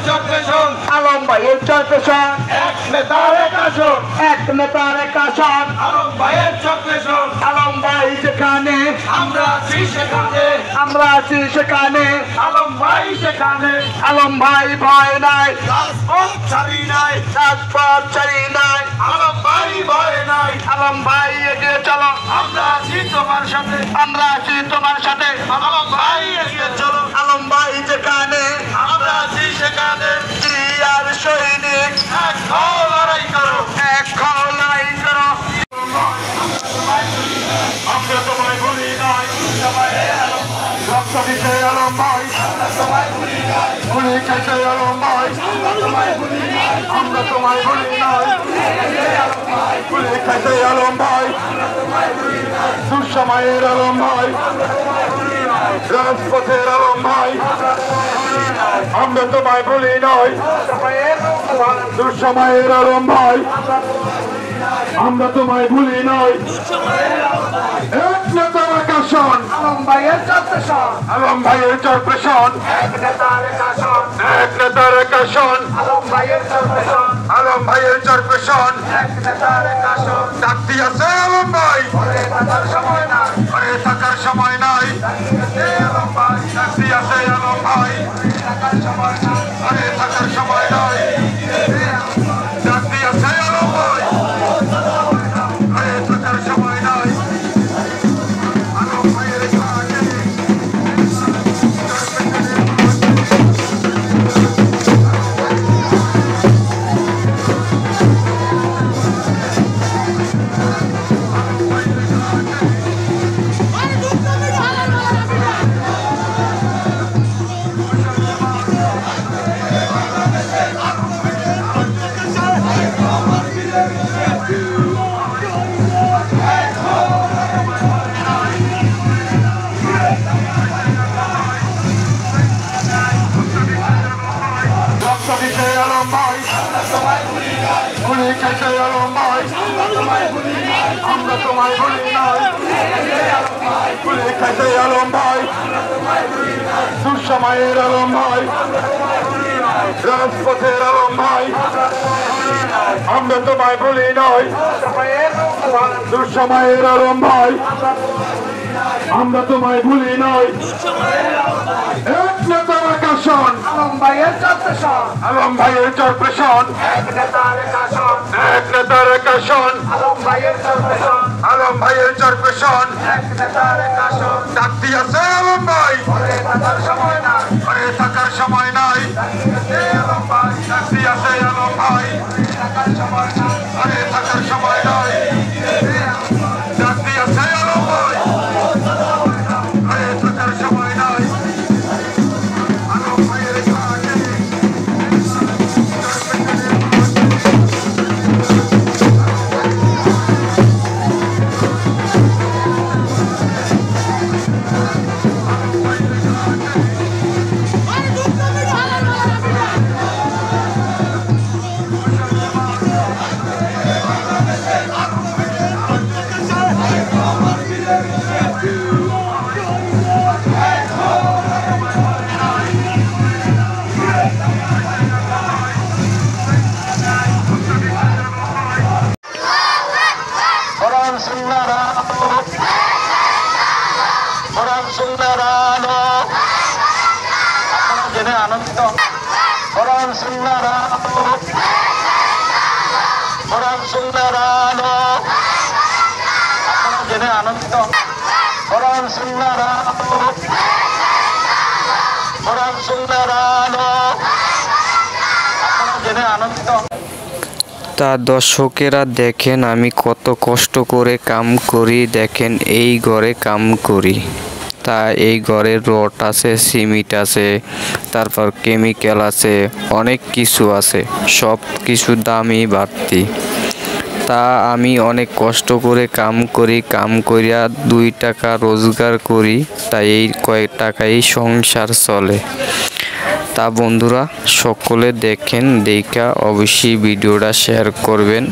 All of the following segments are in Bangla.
চক্রেশন আলম ভাইয়ের চক্রেশন এক নেতার এক আসন এক নেতার এক আসন আলম ভাইয়ের চক্রেশন আলম ভাই যেখানে আমরা আছি সেখানে আমরা আছি সেখানে আলম ভাই সেখানে আলম ভাই ভয় নাই রাজপথ ছাড়ি নাই রাজপথ ছাড়ি নাই আলম ভাই ভয় নাই আলম ভাই এগিয়ে চলো আমরা আছি তোমার সাথে আমরা আছি তোমার সাথে আলম ভাই এগিয়ে চলো আলম ভাই যেখানে আমরা আছি সেখানে আর সৈনিক এক হও লড়াই করো এক লড়াই করো আমরা তোমায় ভুলি নাই রক্ত দিতে আলম ভাই গুলি খেতে আলম ভাই আমরা তোমায় ভুলি নাই গুলি খেতে আলম ভাই দুঃসময়ের আলম ভাই রাজপথের আলম ভাই আমরা তোমায় ভুলি নাই দুঃসময়ের আলম ভাই আমরা তোমায় ভুলি নাই এক নেতার এক আসন আলম ভাইয়ের চক্রেশন আলম ভাইয়ের চক্রেশন এক নেতার এক আসন এক নেতার এক আসন আলম ভাইয়ের চক্রেশন আলম ভাইয়ের চক্রেশন এক নেতার এক আসন ডাক দিয়েছে আলম ভাই ঘরে থাকার সময় না ঘরে থাকার সময় নাই আলম ভাই ডাক দিয়েছে আলম ভাই থাকার সময় না ঘরে থাকার সময় নাই ডাক দিয়েছে আলম ভাই ঘরে থাকার সময় নাই আলম ভাইয়ের কাছে রক্ত দিতে আলম ভাই গুলি খেতে আলম ভাই আমরা তোমায় ভুলি নাই গুলি খেতে আলম ভাই দুঃসময়ের আলম ভাই রাজপথের আলম ভাই আমরা তোমায় ভুলি নাই দুঃসময়ের আলম ভাই আমরা তোমায় ভুলি নাই এক নেতার এক আসন আলম ভাইয়ের চক্রেশন আলম ভাইয়ের চক্রেশন এক নেতার এক আসন এক নেতার এক আসন আলম ভাইয়ের চক্রেশন আলম ভাইয়ের চক্রেশন এক নেতার এক আসন ডাক দিয়েছে আলম ভাই ঘরে থাকার সময় না ঘরে থাকার সময় নাই আলম ভাই ডাক দিয়েছে আলম ভাই থাকার সময় না ঘরে থাকার সময় নাই ডাক দিয়েছে আলম ভাই ঘরে থাকার সময় নাই আলম ভাইয়ের কাছে কোরআন সুন্নাহর আলো কোরআন সুন্নাহর আলো আপনারা জেনে আনন্দিত কোরআন সুন্নাহর আলো কোরআন সুন্নাহর আলো আপনারা জেনে আনন্দিত কোরআন সুন্নাহর আলো কোরআন সুন্নাহর আলো আপনারা জেনে আনন্দিত। তা দর্শকেরা দেখেন আমি কত কষ্ট করে কাম করি, দেখেন এই ঘরে কাম করি। তা এই ঘরে রড আছে, সিমেন্ট আছে, তারপর কেমিক্যাল আছে, অনেক কিছু আছে, সব কিছু দামই বাড়তি। তা আমি অনেক কষ্ট করে কাম করি, কাম করিয়া 2 টাকা রোজগার করি, তাই এই কয়েক টাকাই সংসার চলে। তা বন্ধুরা সকলে দেখেন, দেখা অবশ্যই ভিডিওটা শেয়ার করবেন।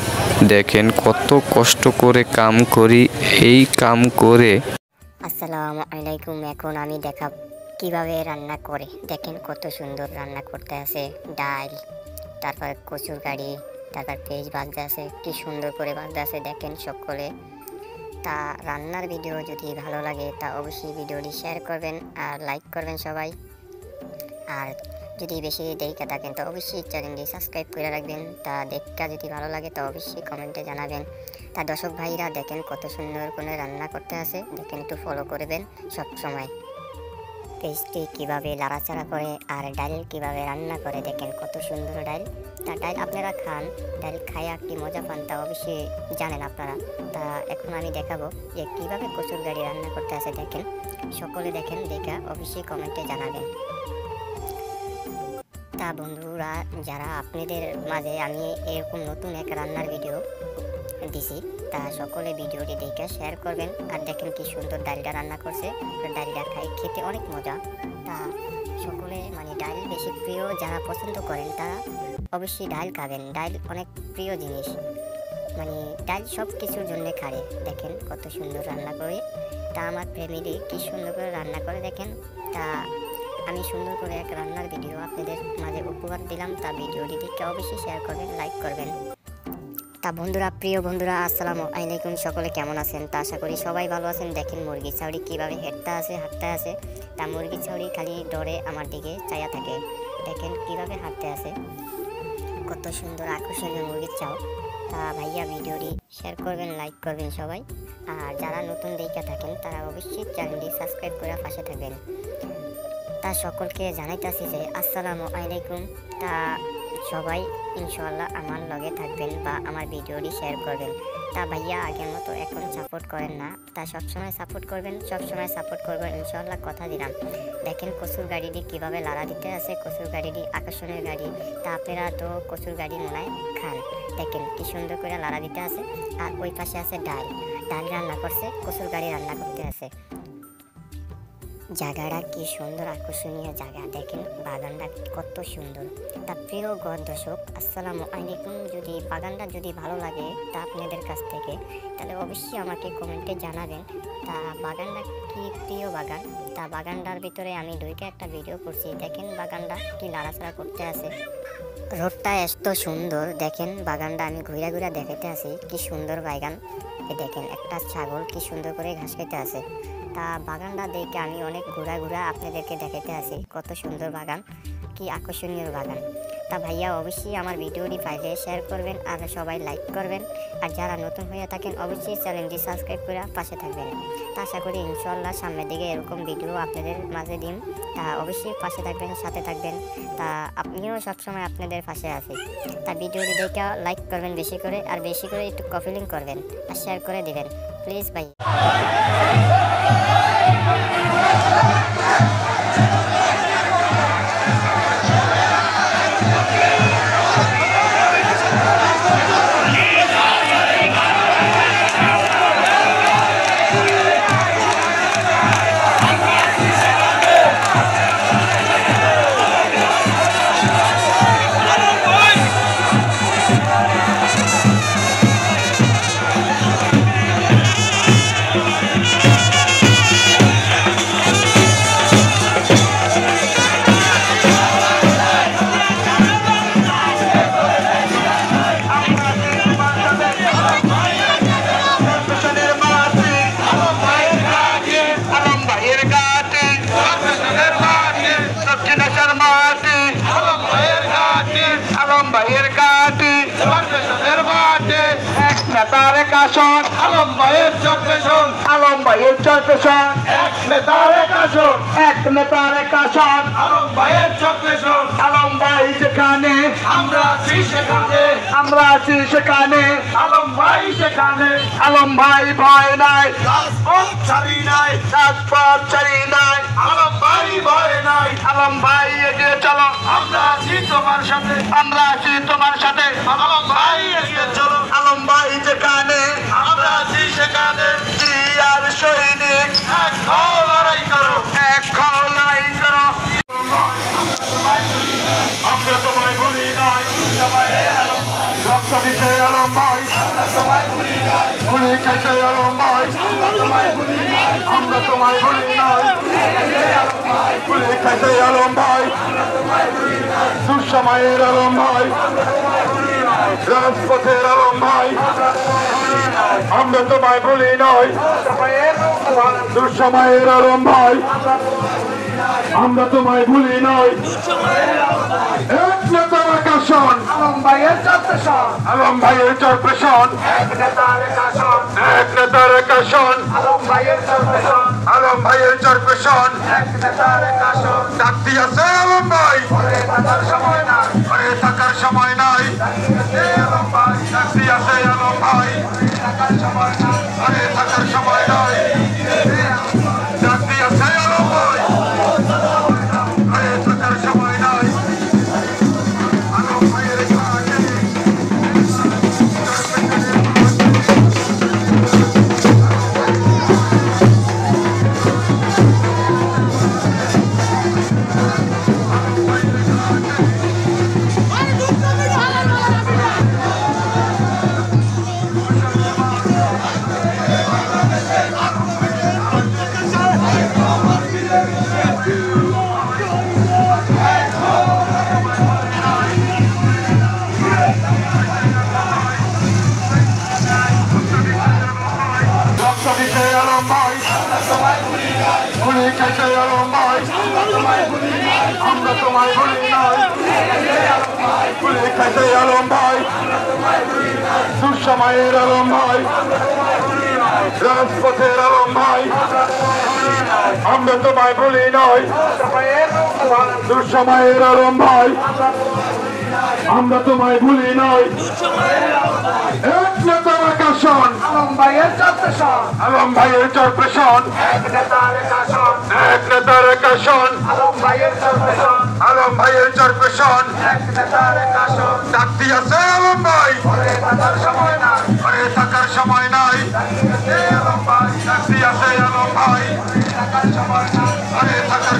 দেখেন কত কষ্ট করে কাম করি, এই কাম করে। আসসালামু আলাইকুম। এখন আমি কিভাবে রান্না করে দেখেন, কত সুন্দর রান্না করতে আছে। ডাল, তারপর কচুর গাড়ি, তারপর পেঁয়াজ ভাজতে আছে, কি সুন্দর করে ভাজতে আছে দেখেন সকলে। তা রান্নার ভিডিও যদি ভালো লাগে তা অবশ্যই ভিডিওটি শেয়ার করবেন আর লাইক করবেন সবাই। আর যদি বেশি দেখে থাকেন তো অবশ্যই চ্যানেলটি সাবস্ক্রাইব করে রাখবেন। তা দেখা যদি ভালো লাগে তো অবশ্যই কমেন্টে জানাবেন। তা দর্শক ভাইরা দেখেন কত সুন্দর করে রান্না করতে আছে, দেখেন একটু ফলো করবেন সব সময়। পেস্টটি কীভাবে লাড়াচাড়া করে আর ডাল কীভাবে রান্না করে দেখেন, কত সুন্দর ডাল। তা ডাল আপনারা খান, ডাল খায়া কি মজা পান তা অবশ্যই জানেন আপনারা। তা এখন আমি দেখাবো যে কীভাবে কচুর গাড়ি রান্না করতে আছে দেখেন, সকলে দেখেন, দেখা অবশ্যই কমেন্টে জানাবেন। তা বন্ধুরা, যারা আপনাদের মাঝে আমি এরকম নতুন এক রান্নার ভিডিও দিছি, তা সকলে ভিডিওটি দেখে শেয়ার করবেন। আর দেখেন কি সুন্দর ডালটা রান্না করছে, ডালটা খেতে অনেক মজা। তা সকলে মানে ডাল বেশি প্রিয় যারা পছন্দ করেন তারা অবশ্যই ডাল খাবেন। ডাল অনেক প্রিয় জিনিস, মানে ডাল সব কিছুর জন্য খারে। দেখেন কত সুন্দর রান্না করে। তা আমার ফ্যামিলি কি সুন্দর করে রান্না করে দেখেন। তা আমি সুন্দর করে এক রান্নার ভিডিও আপনাদের মাঝে উপহার দিলাম। তা ভিডিওটি দেখে অবশ্যই শেয়ার করবেন, লাইক করবেন। তা বন্ধুরা, প্রিয় বন্ধুরা, আসসালামু আলাইকুম, সকলে কেমন আছেন? তা আশা করি সবাই ভালো আছেন। দেখেন মুরগি ছাউড়ি কীভাবে হাঁটতে আছে। তা মুরগি ছাউড়ি খালি ডরে আমার দিকে চাইয়া থাকে, দেখেন কীভাবে হাঁটতে আছে, কত সুন্দর আকর্ষণীয় মুরগির চাও। তা ভাইয়া ভিডিওটি শেয়ার করবেন, লাইক করবেন সবাই। আর যারা নতুন দেখে থাকেন তারা অবশ্যই চ্যানেলটি সাবস্ক্রাইব করে পাশে থাকবেন। তা সকলকে জানাইতেছি যে আসসালামু আলাইকুম। তা সবাই ইনশাআল্লাহ আমার লগে থাকবেন বা আমার ভিডিওটি শেয়ার করবেন। তা ভাইয়া আগের মতো এখন সাপোর্ট করেন না, তা সবসময় সাপোর্ট করবেন, সবসময় সাপোর্ট করবেন ইনশাআল্লাহ, কথা দিলাম। দেখেন কচুর গাড়িটি কীভাবে লাড়া দিতে আছে, কচুর গাড়িটি আকর্ষণীয় গাড়ি। তা আপনারা তো কচুর গাড়ি মনে হয় খান, দেখেন কি সুন্দর করে লাড়া দিতে আছে। আর ওই পাশে আছে ডাল রান্না করছে, কচুর গাড়ি রান্না করতে আছে। জায়গাটা কি সুন্দর আকর্ষণীয় জায়গা, দেখেন বাগানটা কত সুন্দর। তা প্রিয় দর্শক, আসসালামু আলাইকুম। যদি বাগানটা যদি ভালো লাগে তা আপনাদের কাছ থেকে, তাহলে অবশ্যই আমাকে কমেন্টে জানাবেন। তা বাগানটা কি প্রিয় বাগান। তা বাগানটার ভিতরে আমি ঢুকে একটা ভিডিও করছি, দেখেন বাগানটা কি লাড়াচাড়া করতে আছে। রোডটা এত সুন্দর, দেখেন বাগানটা আমি ঘুরে ঘুরে দেখাতে আছি, কি সুন্দর বাগান। দেখেন একটা ছাগল কি সুন্দর করে ঘাস খেতে আছে। তা বাগানটা দেখে আমি অনেক ঘোরা আপনাদেরকে দেখাতে আসি, কত সুন্দর বাগান, কি আকর্ষণীয় বাগান। তা ভাইয়া অবশ্যই আমার ভিডিওটি পাইলে শেয়ার করবেন আর সবাই লাইক করবেন। আর যারা নতুন হয়ে থাকেন অবশ্যই চ্যানেলটি সাবস্ক্রাইব করে পাশে থাকবেন। তা আশা করি ইনশাআল্লাহ সামনের দিকে এরকম ভিডিও আপনাদের মাঝে দিন। তা অবশ্যই পাশে থাকবেন, সাথে থাকবেন। তা আপনিও সবসময় আপনাদের পাশে আছি। তা ভিডিওটি দেখে লাইক করবেন বেশি করে, আর বেশি করে একটু কপি লিংক করবেন আর শেয়ার করে দিবেন প্লিজ ভাই। নেতারে কাশন আলম ভাইয়ের চক্রেশন, আলম ভাইয়ের চক্রেশন, এক নেতারে কাশন, এক নেতারে কাশন, আলম ভাইয়ের চক্রেশন। আলম ভাই যেখানে আমরা আছি সেখানে, আমরা আছি সেখানে, আলম ভাই সেখানে। আলম ভাই ভয় নাই, রাজপথ ছাড়ি নাই, রাজপথ ছাড়ি নাই, আলম ভাই ভয় নাই। আলম ভাই এগিয়ে চলো, আমরা আছি তোমার সাথে, আমরা আছি তোমার সাথে। আলম ভাই এগিয়ে চলো, আলম ভাই যেখানে আমরা আছি সেখানে। জিয়ার সৈনিক এক হও, লড়াই করো, এক হও, লড়াই করো। আমরা তোমায় ভুলি নাই, রক্ত দিতে আলম ভাই, গুলি খাইছে আলম ভাই আমরা তোমায় ভুলি নাই গুলি খাইছে আলম ভাই দুঃসময়ের আলম ভাই রাজপথের আলম ভাই আমরা তোমায় ভুলি নাই দুঃসময়ের আলম ভাই আমরা তোমায় ভুলি নাই এক নেতার আকাশন আলম ভাইয়ের চক্রেশন আলম ভাইয়ের চরপ্রেশন এক নেতার কাশন এক নেতার আকাশন আলম ভাইয়ের চক্রেশন আলম ভাইয়ের চরপ্রেশন এক নেতার কাশন ডাক দিয়েছে আলম ভাই ঘরে থাকার সময় না ঘরে থাকার সময় নাই আলম ভাই ডাক দিয়েছে আলম ভাই থাকার সময় না ঘরে থাকার সময় নাই ডাক দিয়েছে আলম ভাই ঘরে থাকার সময় নাই আলম ভাইয়ের কাছে আলম ভাই গুলি খাইছে আলম ভাই আমরা তোমায় ভুলি নাই গুলি খাইছে আলম ভাই দুঃসময়ের আলম ভাই রাজপথের আলম ভাই আমরা তোমায় ভুলি নাই দুঃসময়ের আলম ভাই আমরা তোমায় ভুলি নাই এক নেতার আকাশন আলম ভাইয়ের চক্রেশন আলম ভাইয়ের চরপ্রেশন এক নেতার কাশন এক নেতার আকাশন আলম ভাইয়ের চক্রেশন আলম ভাইয়ের চরপ্রেশন এক নেতার কাশন ডাক দিয়েছে আলম ভাই ঘরে থাকার সময় না ঘরে থাকার সময় নাই আলম ভাই ডাক দিয়েছে আলম ভাই থাকার সময় না ঘরে থাকার